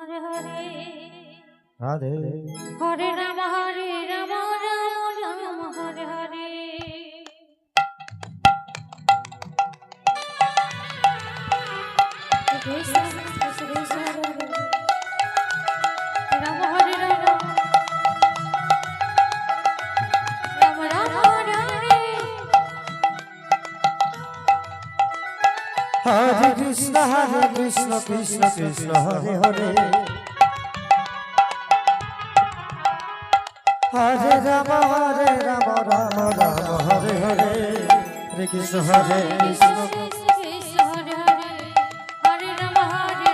Hare Hare Radhe Hare Ram Ram Ram Hare Hare Krishna Krishna Krishna Ram Hare Ram Ram Ram Hare Hare Hare Krishna Krishna Krishna Hare Hare Hare Ram Ram Ram Hare Hare Hare Krishna Hare Krishna Krishna Hare Hare Hare Ram Ram Hare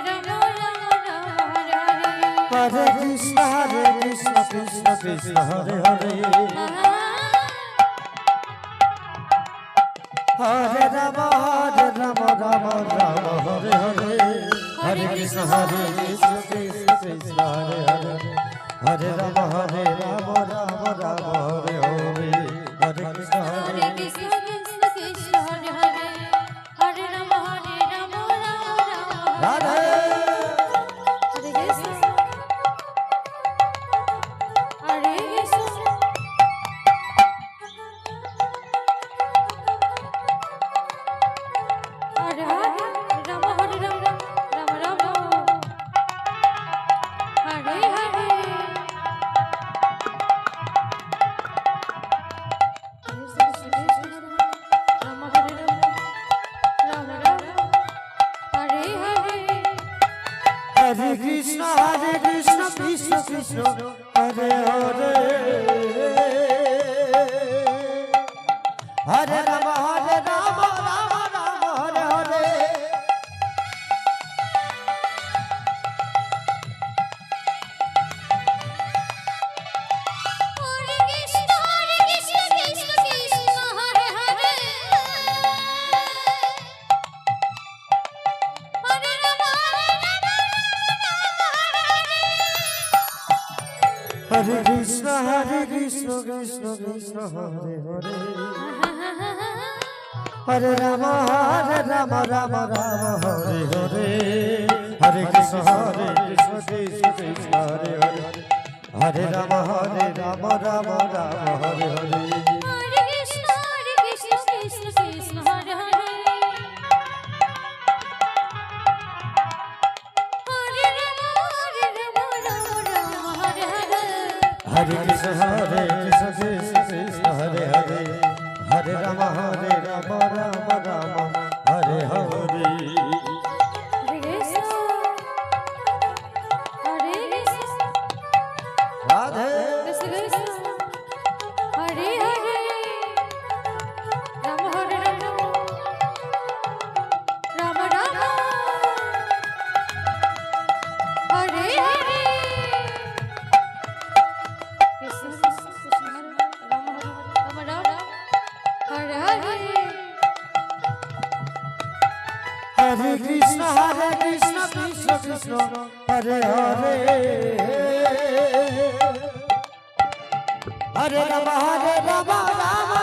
Hare Hare Krishna Krishna Krishna Hare Hare Hare Ram Ram Hare Hare Hare Krishna Krishna Krishna Hare Hare Hare Ram Ram Hare Hare Hare Krishna Hare Krishna Krishna Krishna Hare Hare Hare Ram Ram Radhe Hare Krishna Hare Krishna Hare Hare Ram Ram Ram Hare Hare Ram Hare Ram Ram Hare Hare Hare Krishna Krishna Krishna Hare Hare Hare Ram Ram Hare Hare Hare Krishna Krishna Krishna Hare Hare Hare Ram Hare Krishna Krishna Krishna Hare Hare Hare Ram Ram Hare Hare Hare Krishna Krishna Krishna Hare Hare Hare Ram Ram Hare Hare Hare Krishna Krishna Krishna Hare Hare Hare Ram Ram Hare Hare Hare Krishna Krishna Hare Hare Hare Ram Ram Hare Hare Radhe Hare Hare Ram Hare Ram Ram Ram Hare Hare Krishna Krishna Ram Ram Hare Hare Hare Krishna Krishna Krishna Hare Hare Hare Ram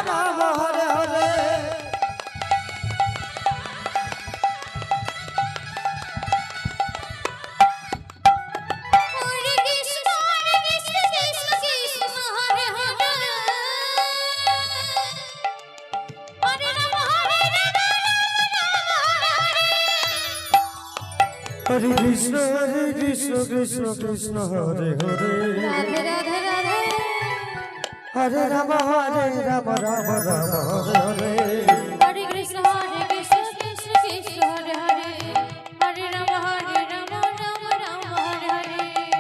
Ram Hare Hare Hare Krishna Krishna Krishna Hare Hare Hare Ram Hare Krishna Krishna Krishna Hare Hare Radhe Radhe Radhe Hare Ram Ram Hare Hare Hare Krishna Krishna Krishna Hare Hare Hare Ram Ram Hare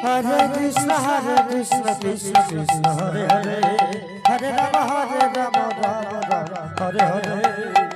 Hare Hare Krishna Krishna Krishna Hare Hare Hare Ram Ram Hare Hare